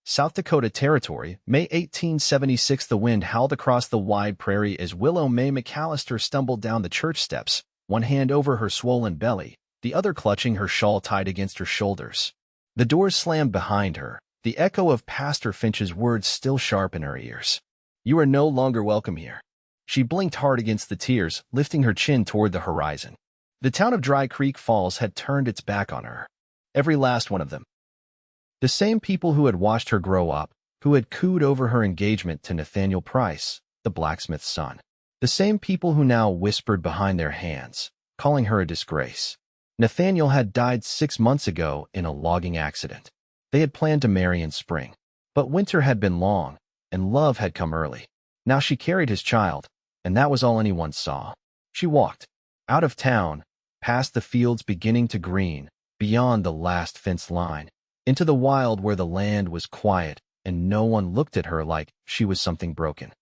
South Dakota Territory, May 1876. The wind howled across the wide prairie as Willow Mae McAllister stumbled down the church steps, one hand over her swollen belly, the other clutching her shawl tied against her shoulders. The doors slammed behind her, the echo of Pastor Finch's words still sharp in her ears. "You are no longer welcome here." She blinked hard against the tears, lifting her chin toward the horizon. The town of Dry Creek Falls had turned its back on her. Every last one of them. The same people who had watched her grow up, who had cooed over her engagement to Nathaniel Price, the blacksmith's son. The same people who now whispered behind their hands, calling her a disgrace. Nathaniel had died 6 months ago in a logging accident. They had planned to marry in spring. But winter had been long, and love had come early. Now she carried his child, and that was all anyone saw. She walked out of town, past the fields beginning to green, beyond the last fence line, into the wild where the land was quiet and no one looked at her like she was something broken.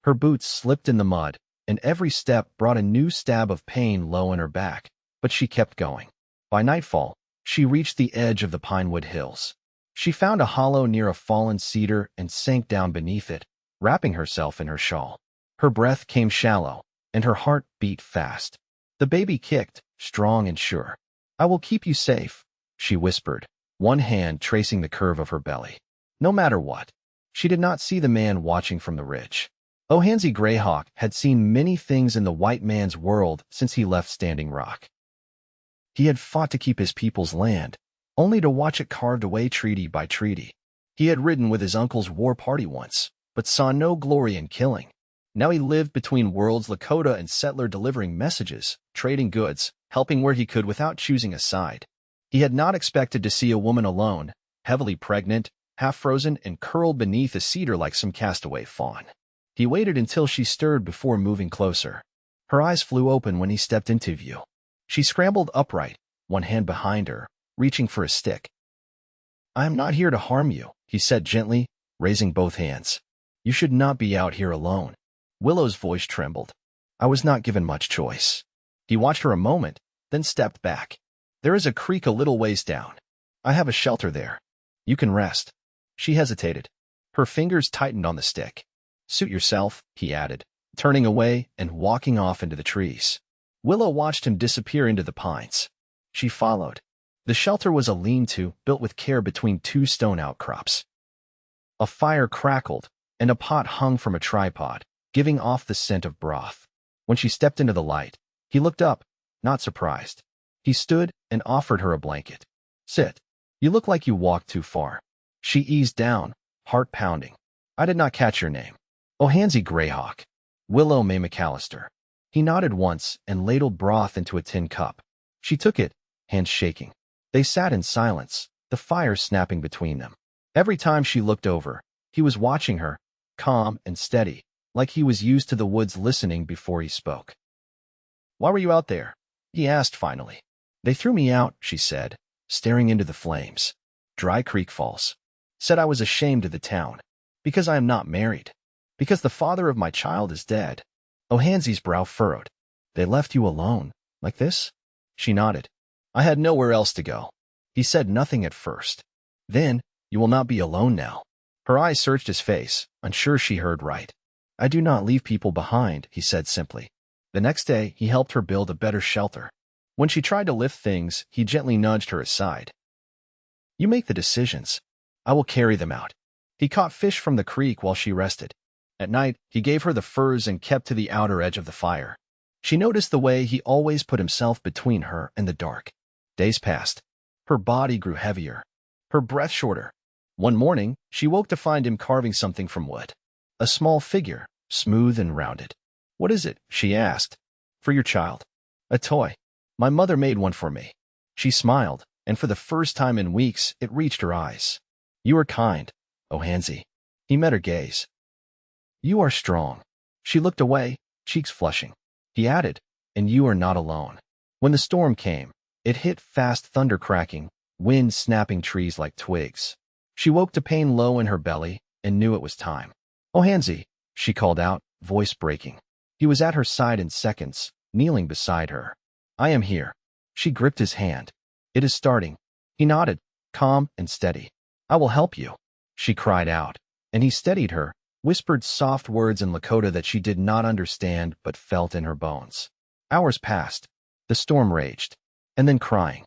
Her boots slipped in the mud, and every step brought a new stab of pain low in her back, but she kept going. By nightfall, she reached the edge of the Pinewood Hills. She found a hollow near a fallen cedar and sank down beneath it, wrapping herself in her shawl. Her breath came shallow, and her heart beat fast. The baby kicked, strong and sure. "I will keep you safe," she whispered, one hand tracing the curve of her belly. No matter what. She did not see the man watching from the ridge. Ohanzee Grayhawk had seen many things in the white man's world since he left Standing Rock. He had fought to keep his people's land, only to watch it carved away treaty by treaty. He had ridden with his uncle's war party once, but saw no glory in killing. Now he lived between worlds, Lakota and settler, delivering messages, trading goods, helping where he could without choosing a side. He had not expected to see a woman alone, heavily pregnant, half-frozen, and curled beneath a cedar like some castaway fawn. He waited until she stirred before moving closer. Her eyes flew open when he stepped into view. She scrambled upright, one hand behind her, reaching for a stick. "I am not here to harm you," he said gently, raising both hands. "You should not be out here alone." Willow's voice trembled. "I was not given much choice." He watched her a moment, then stepped back. "There is a creek a little ways down. I have a shelter there. You can rest." She hesitated. Her fingers tightened on the stick. "Suit yourself," he added, turning away and walking off into the trees. Willow watched him disappear into the pines. She followed. The shelter was a lean-to built with care between two stone outcrops. A fire crackled, and a pot hung from a tripod, giving off the scent of broth. When she stepped into the light, he looked up, not surprised. He stood and offered her a blanket. "Sit. You look like you walked too far." She eased down, heart pounding. "I did not catch your name." "Ohanzee Grayhawk." "Willow Mae McAllister." He nodded once and ladled broth into a tin cup. She took it, hands shaking. They sat in silence, the fire snapping between them. Every time she looked over, he was watching her, calm and steady, like he was used to the woods, listening before he spoke. "Why were you out there?" he asked finally. "They threw me out," she said, staring into the flames. "Dry Creek Falls. Said I was ashamed of the town. Because I am not married. Because the father of my child is dead." Ohanzee's brow furrowed. "They left you alone, like this?" She nodded. "I had nowhere else to go." He said nothing at first. "Then, you will not be alone now." Her eyes searched his face, unsure she heard right. "I do not leave people behind," he said simply. The next day, he helped her build a better shelter. When she tried to lift things, he gently nudged her aside. "You make the decisions. I will carry them out." He caught fish from the creek while she rested. At night, he gave her the furs and kept to the outer edge of the fire. She noticed the way he always put himself between her and the dark. Days passed. Her body grew heavier, her breath shorter. One morning, she woke to find him carving something from wood. A small figure, smooth and rounded. "What is it?" she asked. "For your child. A toy. My mother made one for me." She smiled, and for the first time in weeks, it reached her eyes. "You are kind, Ohanzee." He met her gaze. "You are strong." She looked away, cheeks flushing. He added, "And you are not alone." When the storm came, it hit fast, thunder cracking, wind snapping trees like twigs. She woke to pain low in her belly and knew it was time. "Ohanzee," she called out, voice breaking. He was at her side in seconds, kneeling beside her. "I am here." She gripped his hand. "It is starting." He nodded, calm and steady. "I will help you." she cried out, and he steadied her, whispered soft words in Lakota that she did not understand but felt in her bones. Hours passed. The storm raged, and then crying.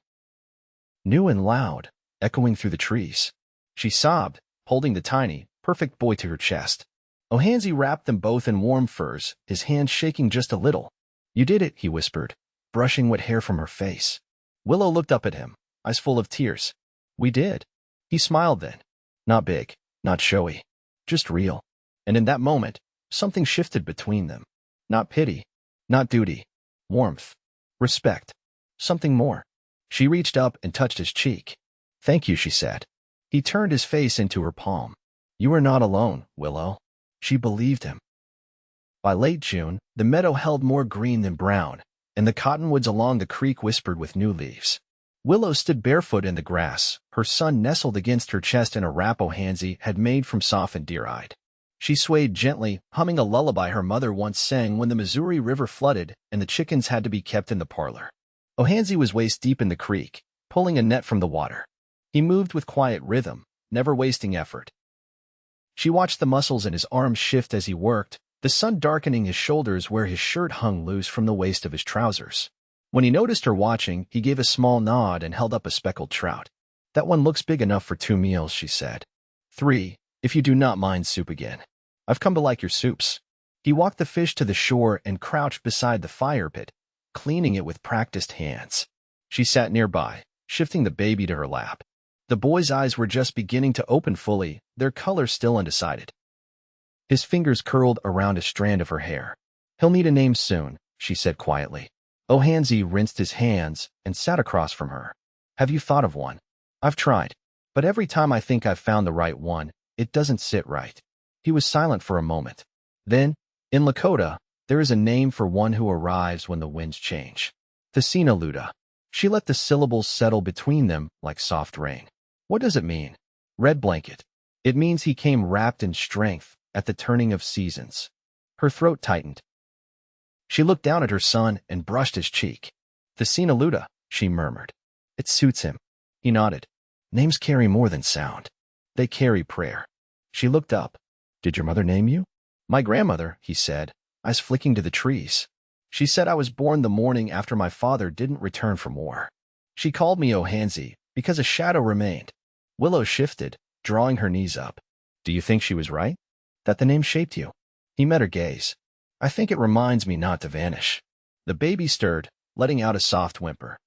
New and loud, echoing through the trees. She sobbed, holding the tiny, perfect boy to her chest. Ohanzee wrapped them both in warm furs, his hands shaking just a little. You did it, he whispered, brushing wet hair from her face. Willow looked up at him, eyes full of tears. We did. He smiled then. Not big, not showy, just real. And in that moment, something shifted between them. Not pity, not duty, warmth, respect, something more. She reached up and touched his cheek. Thank you, she said. He turned his face into her palm. You are not alone, Willow. She believed him. By late June, the meadow held more green than brown, and the cottonwoods along the creek whispered with new leaves. Willow stood barefoot in the grass, her son nestled against her chest in a wrap Ohanzee had made from softened deer-hide. She swayed gently, humming a lullaby her mother once sang when the Missouri River flooded and the chickens had to be kept in the parlor. Ohanzee was waist-deep in the creek, pulling a net from the water. He moved with quiet rhythm, never wasting effort. She watched the muscles in his arms shift as he worked, the sun darkening his shoulders where his shirt hung loose from the waist of his trousers. When he noticed her watching, he gave a small nod and held up a speckled trout. That one looks big enough for 2 meals, she said. 3, if you do not mind soup again. I've come to like your soups. He walked the fish to the shore and crouched beside the fire pit, cleaning it with practiced hands. She sat nearby, shifting the baby to her lap. The boy's eyes were just beginning to open fully, their color still undecided. His fingers curled around a strand of her hair. He'll need a name soon, she said quietly. Ohanzee rinsed his hands and sat across from her. Have you thought of one? I've tried, but every time I think I've found the right one, it doesn't sit right. He was silent for a moment. Then, in Lakota, there is a name for one who arrives when the winds change. Luda. She let the syllables settle between them like soft rain. What does it mean? Red blanket. It means he came wrapped in strength at the turning of seasons. Her throat tightened. She looked down at her son and brushed his cheek. Luda, she murmured. It suits him. He nodded. Names carry more than sound. They carry prayer. She looked up. Did your mother name you? My grandmother, he said, eyes flicking to the trees. She said I was born the morning after my father didn't return from war. She called me Ohanzee because a shadow remained. Willow shifted, drawing her knees up. Do you think she was right? That the name shaped you? He met her gaze. I think it reminds me not to vanish. The baby stirred, letting out a soft whimper.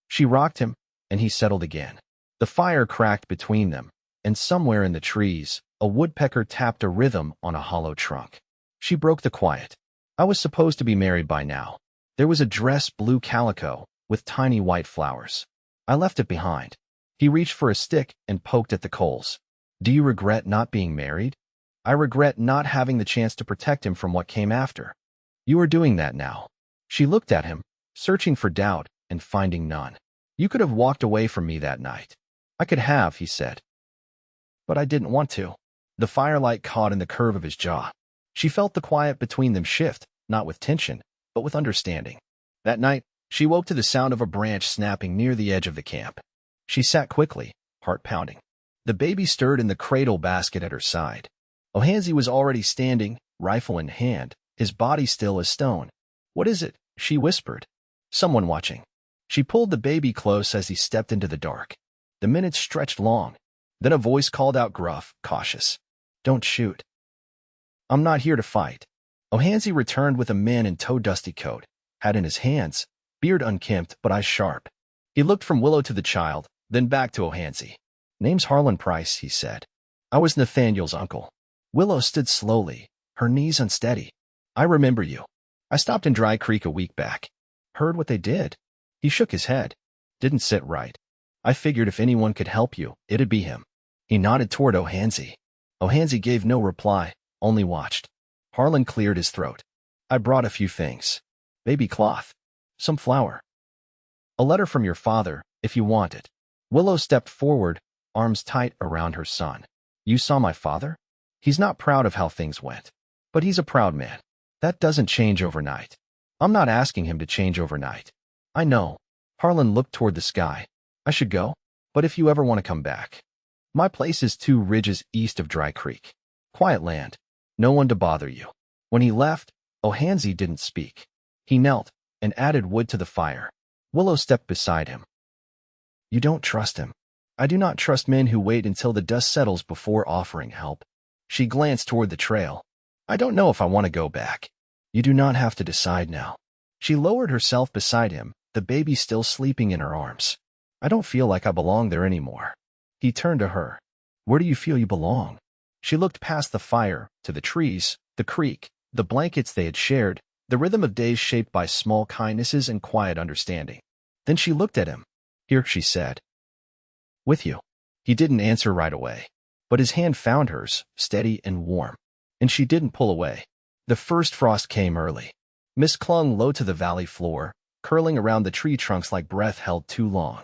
She rocked him, and he settled again. The fire cracked between them, and somewhere in the trees, a woodpecker tapped a rhythm on a hollow trunk. She broke the quiet. I was supposed to be married by now. There was a dress blue calico with tiny white flowers. I left it behind. He reached for a stick and poked at the coals. Do you regret not being married? I regret not having the chance to protect him from what came after. You are doing that now. She looked at him, searching for doubt and finding none. You could have walked away from me that night. I could have, he said. But I didn't want to. The firelight caught in the curve of his jaw. She felt the quiet between them shift, not with tension, but with understanding. That night, she woke to the sound of a branch snapping near the edge of the camp. She sat quickly, heart pounding. The baby stirred in the cradle basket at her side. Ohanzee was already standing, rifle in hand, his body still as stone. What is it? She whispered. Someone watching. She pulled the baby close as he stepped into the dark. The minutes stretched long. Then a voice called out gruff, cautious. Don't shoot. I'm not here to fight. Ohanzee returned with a man in tow-dusty coat, hat in his hands, beard unkempt but eyes sharp. He looked from Willow to the child, then back to Ohanzee. Name's Harlan Price, he said. I was Nathaniel's uncle. Willow stood slowly, her knees unsteady. I remember you. I stopped in Dry Creek a week back. Heard what they did. He shook his head. Didn't sit right. I figured if anyone could help you, it'd be him. He nodded toward Ohanzee. Ohanzee gave no reply, only watched. Harlan cleared his throat. I brought a few things. Baby cloth. Some flour. A letter from your father, if you want it. Willow stepped forward, arms tight around her son. You saw my father? He's not proud of how things went. But he's a proud man. That doesn't change overnight. I'm not asking him to change overnight. I know. Harlan looked toward the sky. I should go, but if you ever want to come back. My place is 2 ridges east of Dry Creek. Quiet land. No one to bother you. When he left, Ohanzee didn't speak. He knelt and added wood to the fire. Willow stepped beside him. You don't trust him. I do not trust men who wait until the dust settles before offering help. She glanced toward the trail. I don't know if I want to go back. You do not have to decide now. She lowered herself beside him, the baby still sleeping in her arms. I don't feel like I belong there anymore. He turned to her. Where do you feel you belong? She looked past the fire, to the trees, the creek, the blankets they had shared, the rhythm of days shaped by small kindnesses and quiet understanding. Then she looked at him. Here, she said. With you. He didn't answer right away, but his hand found hers, steady and warm, and she didn't pull away. The first frost came early. Mist clung low to the valley floor, curling around the tree trunks like breath held too long.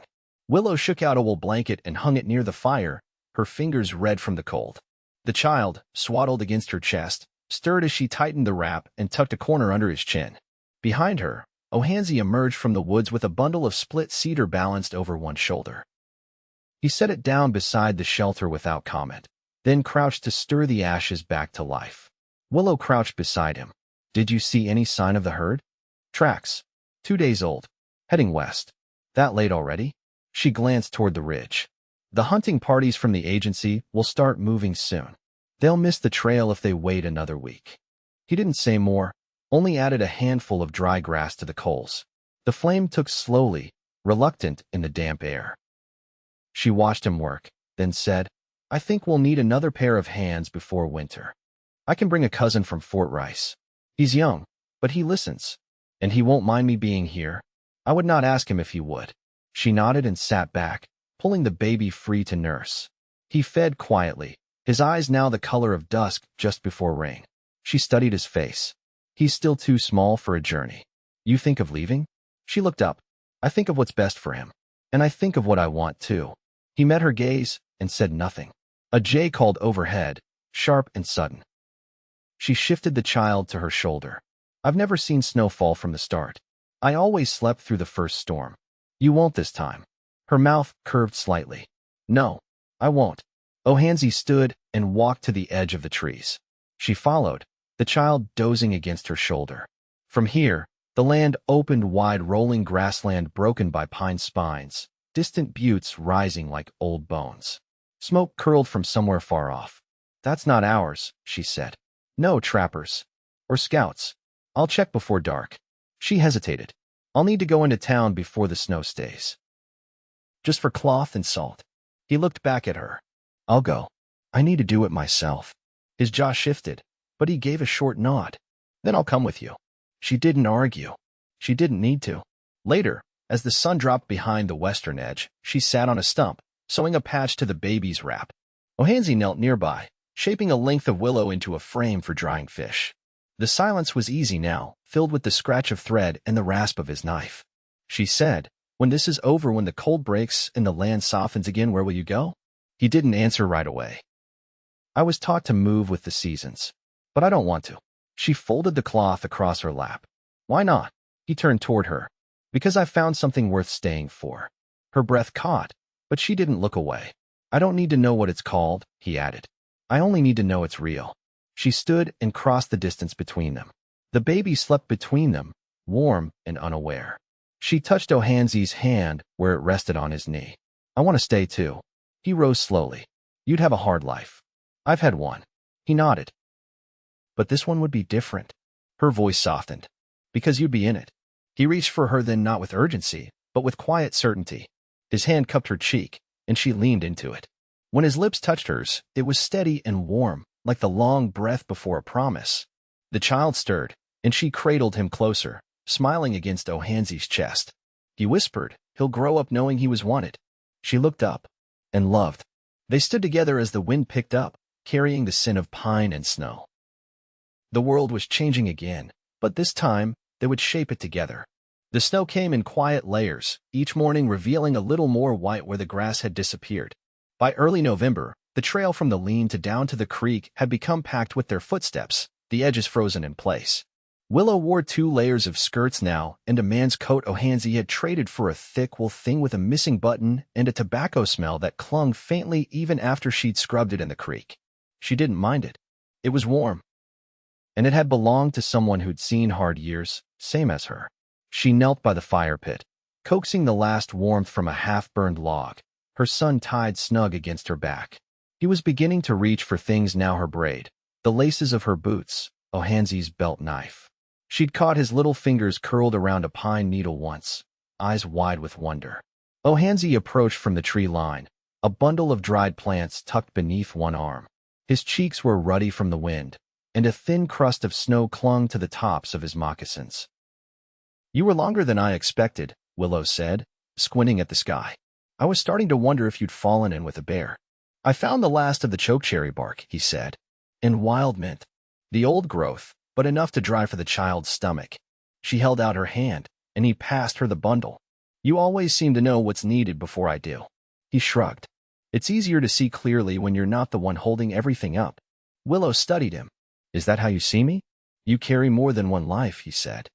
Willow shook out a wool blanket and hung it near the fire, her fingers red from the cold. The child, swaddled against her chest, stirred as she tightened the wrap and tucked a corner under his chin. Behind her, Ohanzee emerged from the woods with a bundle of split cedar balanced over one shoulder. He set it down beside the shelter without comment, then crouched to stir the ashes back to life. Willow crouched beside him. Did you see any sign of the herd? Tracks. 2 days old. Heading west. That late already? She glanced toward the ridge. The hunting parties from the agency will start moving soon. They'll miss the trail if they wait another week. He didn't say more, only added a handful of dry grass to the coals. The flame took slowly, reluctant in the damp air. She watched him work, then said, I think we'll need another pair of hands before winter. I can bring a cousin from Fort Rice. He's young, but he listens, and he won't mind me being here. I would not ask him if he would. She nodded and sat back, pulling the baby free to nurse. He fed quietly, his eyes now the color of dusk just before rain. She studied his face. He's still too small for a journey. You think of leaving? She looked up. I think of what's best for him. And I think of what I want too. He met her gaze and said nothing. A jay called overhead, sharp and sudden. She shifted the child to her shoulder. I've never seen snow fall from the start. I always slept through the first storm. You won't this time. Her mouth curved slightly. No, I won't. Ohanzee stood and walked to the edge of the trees. She followed, the child dozing against her shoulder. From here, the land opened wide rolling grassland broken by pine spines, distant buttes rising like old bones. Smoke curled from somewhere far off. That's not ours, she said. No trappers. Or scouts. I'll check before dark. She hesitated. I'll need to go into town before the snow stays. Just for cloth and salt. He looked back at her. I'll go. I need to do it myself. His jaw shifted, but he gave a short nod. Then I'll come with you. She didn't argue. She didn't need to. Later, as the sun dropped behind the western edge, she sat on a stump, sewing a patch to the baby's wrap. Ohanzee knelt nearby, shaping a length of willow into a frame for drying fish. The silence was easy now, filled with the scratch of thread and the rasp of his knife. She said, when this is over, when the cold breaks and the land softens again, where will you go? He didn't answer right away. I was taught to move with the seasons, but I don't want to. She folded the cloth across her lap. Why not? He turned toward her. Because I found something worth staying for. Her breath caught, but she didn't look away. I don't need to know what it's called, he added. I only need to know it's real. She stood and crossed the distance between them. The baby slept between them, warm and unaware. She touched Ohanzee's hand where it rested on his knee. I want to stay too. He rose slowly. You'd have a hard life. I've had one. He nodded. But this one would be different. Her voice softened. Because you'd be in it. He reached for her then, not with urgency, but with quiet certainty. His hand cupped her cheek, and she leaned into it. When his lips touched hers, it was steady and warm, like the long breath before a promise. The child stirred, and she cradled him closer, smiling against Ohanzee's chest. He whispered, he'll grow up knowing he was wanted. She looked up, and loved. They stood together as the wind picked up, carrying the scent of pine and snow. The world was changing again, but this time, they would shape it together. The snow came in quiet layers, each morning revealing a little more white where the grass had disappeared. By early November, the trail from the lean to down to the creek had become packed with their footsteps, the edges frozen in place. Willow wore 2 layers of skirts now and a man's coat Ohanzee had traded for a thick wool thing with a missing button and a tobacco smell that clung faintly even after she'd scrubbed it in the creek. She didn't mind it. It was warm. And it had belonged to someone who'd seen hard years, same as her. She knelt by the fire pit, coaxing the last warmth from a half-burned log, her son tied snug against her back. He was beginning to reach for things now: her braid, the laces of her boots, Ohanzee's belt knife. She'd caught his little fingers curled around a pine needle once, eyes wide with wonder. Ohanzee approached from the tree line, a bundle of dried plants tucked beneath one arm. His cheeks were ruddy from the wind, and a thin crust of snow clung to the tops of his moccasins. "You were longer than I expected," Willow said, squinting at the sky. "I was starting to wonder if you'd fallen in with a bear." "I found the last of the chokecherry bark," he said, "and wild mint. The old growth, but enough to dry for the child's stomach." She held out her hand, and he passed her the bundle. "You always seem to know what's needed before I do." He shrugged. "It's easier to see clearly when you're not the one holding everything up." Willow studied him. "Is that how you see me?" "You carry more than one life," he said.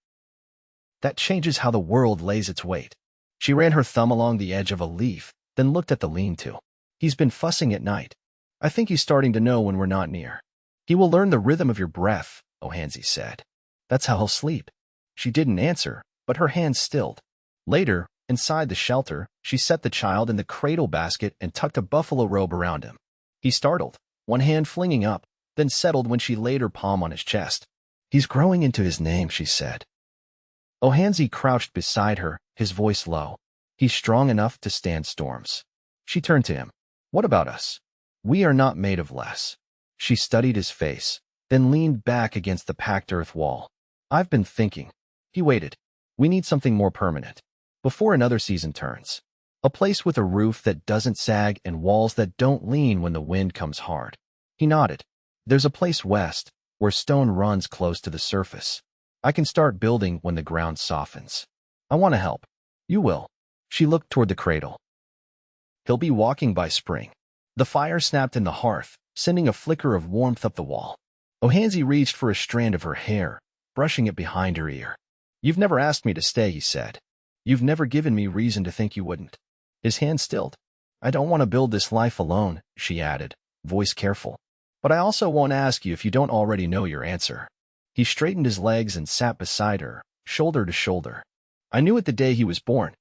"That changes how the world lays its weight." She ran her thumb along the edge of a leaf, then looked at the lean-to. "He's been fussing at night. I think he's starting to know when we're not near." "He will learn the rhythm of your breath," Ohanzee said. "That's how he'll sleep." She didn't answer, but her hands stilled. Later, inside the shelter, she set the child in the cradle basket and tucked a buffalo robe around him. He startled, one hand flinging up, then settled when she laid her palm on his chest. "He's growing into his name," she said. Ohanzee crouched beside her, his voice low. "He's strong enough to stand storms." She turned to him. "What about us? We are not made of less." She studied his face, then leaned back against the packed earth wall. "I've been thinking." He waited. "We need something more permanent. Before another season turns. A place with a roof that doesn't sag and walls that don't lean when the wind comes hard." He nodded. "There's a place west, where stone runs close to the surface. I can start building when the ground softens. I want to help." "You will." She looked toward the cradle. "He'll be walking by spring." The fire snapped in the hearth, sending a flicker of warmth up the wall. Ohanzee reached for a strand of her hair, brushing it behind her ear. "You've never asked me to stay," he said. "You've never given me reason to think you wouldn't." His hand stilled. "I don't want to build this life alone," she added, voice careful. "But I also won't ask you if you don't already know your answer." He straightened his legs and sat beside her, shoulder to shoulder. "I knew it the day he was born.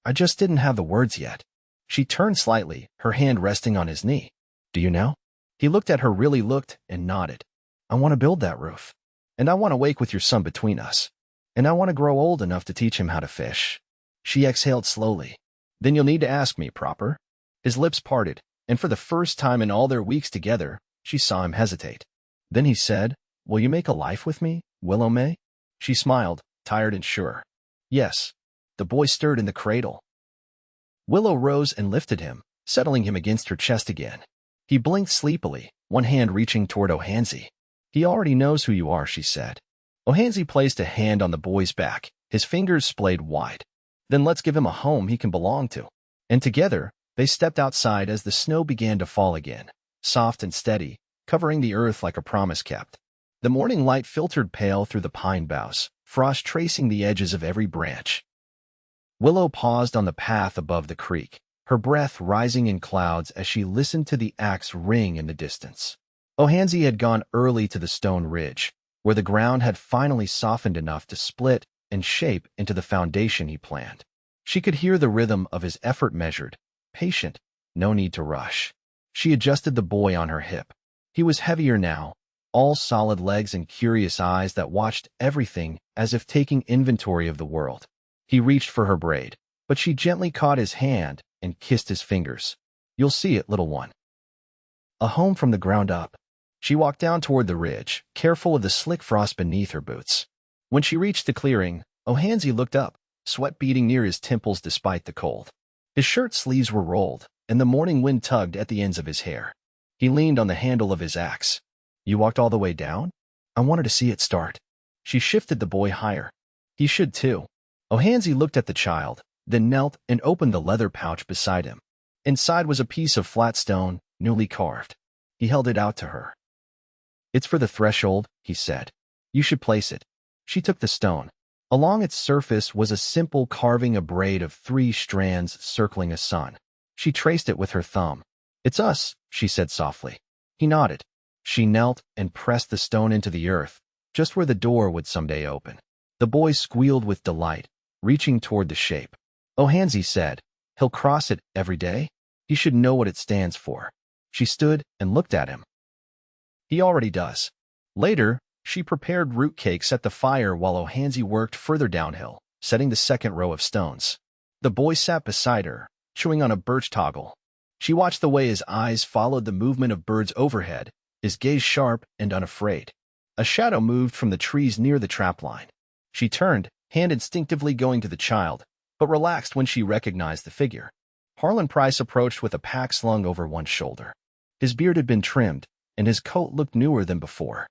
I just didn't have the words yet." She turned slightly, her hand resting on his knee. "Do you now?" He looked at her, really looked, and nodded. "I want to build that roof. And I want to wake with your son between us. And I want to grow old enough to teach him how to fish." She exhaled slowly. "Then you'll need to ask me proper." His lips parted, and for the first time in all their weeks together, she saw him hesitate. Then he said, "Will you make a life with me, Willow Mae?" She smiled, tired and sure. "Yes." The boy stirred in the cradle. Willow rose and lifted him, settling him against her chest again. He blinked sleepily, one hand reaching toward Ohanzee. "He already knows who you are," she said. Ohanzee placed a hand on the boy's back, his fingers splayed wide. "Then let's give him a home he can belong to." And together, they stepped outside as the snow began to fall again, soft and steady, covering the earth like a promise kept. The morning light filtered pale through the pine boughs, frost tracing the edges of every branch. Willow paused on the path above the creek, her breath rising in clouds as she listened to the axe ring in the distance. Ohanzee had gone early to the stone ridge, where the ground had finally softened enough to split and shape into the foundation he planned. She could hear the rhythm of his effort, measured, patient, no need to rush. She adjusted the boy on her hip. He was heavier now, all solid legs and curious eyes that watched everything as if taking inventory of the world. He reached for her braid, but she gently caught his hand and kissed his fingers. "You'll see it, little one. A home from the ground up." She walked down toward the ridge, careful of the slick frost beneath her boots. When she reached the clearing, Ohanzee looked up, sweat beading near his temples despite the cold. His shirt sleeves were rolled, and the morning wind tugged at the ends of his hair. He leaned on the handle of his axe. "You walked all the way down?" "I wanted to see it start." She shifted the boy higher. "He should too." Ohanzee looked at the child, then knelt and opened the leather pouch beside him. Inside was a piece of flat stone, newly carved. He held it out to her. "It's for the threshold," he said. You should place it. She took the stone. Along its surface was a simple carving, a braid of 3 strands circling a sun. She traced it with her thumb. It's us, she said softly. He nodded. She knelt and pressed the stone into the earth, just where the door would someday open. The boy squealed with delight, reaching toward the shape. Ohanzee said, he'll cross it every day? He should know what it stands for. She stood and looked at him. He already does. Later, she prepared root cakes at the fire while Ohanzee worked further downhill, setting the second row of stones. The boy sat beside her, chewing on a birch toggle. She watched the way his eyes followed the movement of birds overhead, his gaze sharp and unafraid. A shadow moved from the trees near the trapline. She turned, hand instinctively going to the child, but relaxed when she recognized the figure. Harlan Price approached with a pack slung over one shoulder. His beard had been trimmed, and his coat looked newer than before.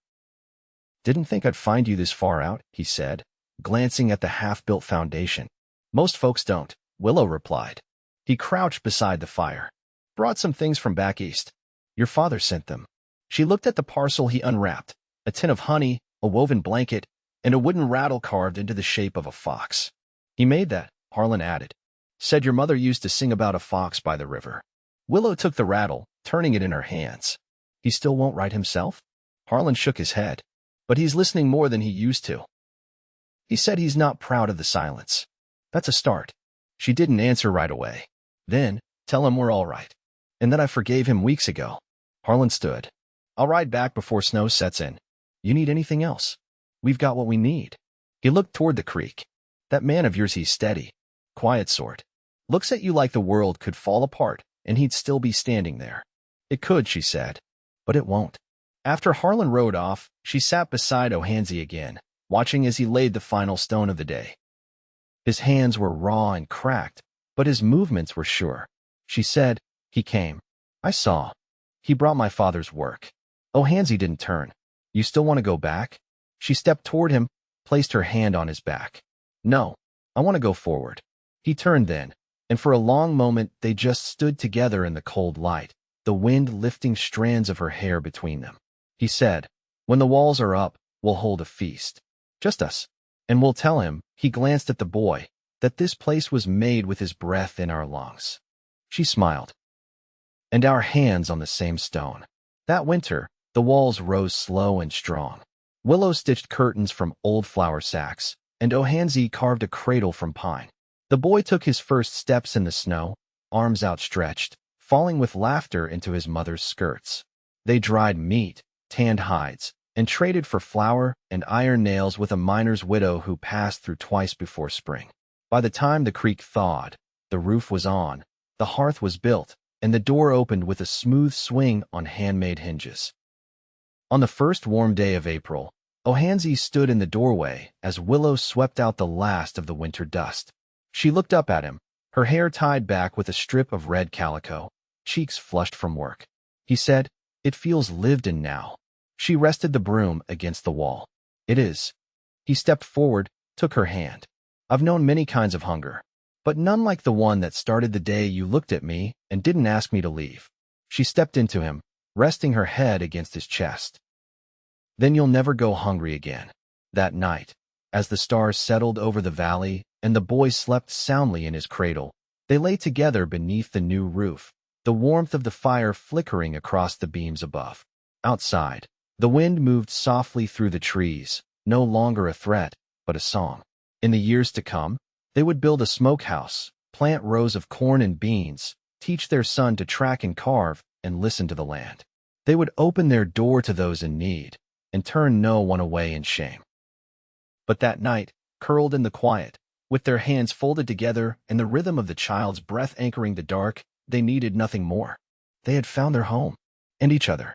Didn't think I'd find you this far out, he said, glancing at the half-built foundation. Most folks don't, Willow replied. He crouched beside the fire. Brought some things from back east. Your father sent them. She looked at the parcel he unwrapped, a tin of honey, a woven blanket, and a wooden rattle carved into the shape of a fox. He made that, Harlan added. Said your mother used to sing about a fox by the river. Willow took the rattle, turning it in her hands. He still won't write himself? Harlan shook his head. But he's listening more than he used to. He said he's not proud of the silence. That's a start. She didn't answer right away. Then, tell him we're all right. And that I forgave him weeks ago. Harlan stood. I'll ride back before snow sets in. You need anything else? We've got what we need. He looked toward the creek. That man of yours, he's steady. Quiet sort. Looks at you like the world could fall apart, and he'd still be standing there. It could, she said. But it won't. After Harlan rode off, she sat beside Ohanzee again, watching as he laid the final stone of the day. His hands were raw and cracked, but his movements were sure. She said, he came. I saw. He brought my father's work. Ohanzee didn't turn. You still want to go back? She stepped toward him, placed her hand on his back. No, I want to go forward. He turned then, and for a long moment they just stood together in the cold light, the wind lifting strands of her hair between them. He said, when the walls are up, we'll hold a feast. Just us. And we'll tell him, he glanced at the boy, that this place was made with his breath in our lungs. She smiled. And our hands on the same stone. That winter, the walls rose slow and strong. Willow stitched curtains from old flour sacks, and Ohanzee carved a cradle from pine. The boy took his first steps in the snow, arms outstretched, falling with laughter into his mother's skirts. They dried meat, tanned hides, and traded for flour and iron nails with a miner's widow who passed through twice before spring. By the time the creek thawed, the roof was on, the hearth was built, and the door opened with a smooth swing on handmade hinges. On the first warm day of April, Ohanzee stood in the doorway as Willow swept out the last of the winter dust. She looked up at him, her hair tied back with a strip of red calico, cheeks flushed from work. He said, it feels lived in now. She rested the broom against the wall. It is. He stepped forward, took her hand. I've known many kinds of hunger, but none like the one that started the day you looked at me and didn't ask me to leave. She stepped into him, resting her head against his chest. Then you'll never go hungry again. That night, as the stars settled over the valley and the boy slept soundly in his cradle, they lay together beneath the new roof, the warmth of the fire flickering across the beams above. Outside, the wind moved softly through the trees, no longer a threat, but a song. In the years to come, they would build a smokehouse, plant rows of corn and beans, teach their son to track and carve, and listen to the land. They would open their door to those in need, and turn no one away in shame. But that night, curled in the quiet, with their hands folded together and the rhythm of the child's breath anchoring the dark, they needed nothing more. They had found their home, and each other.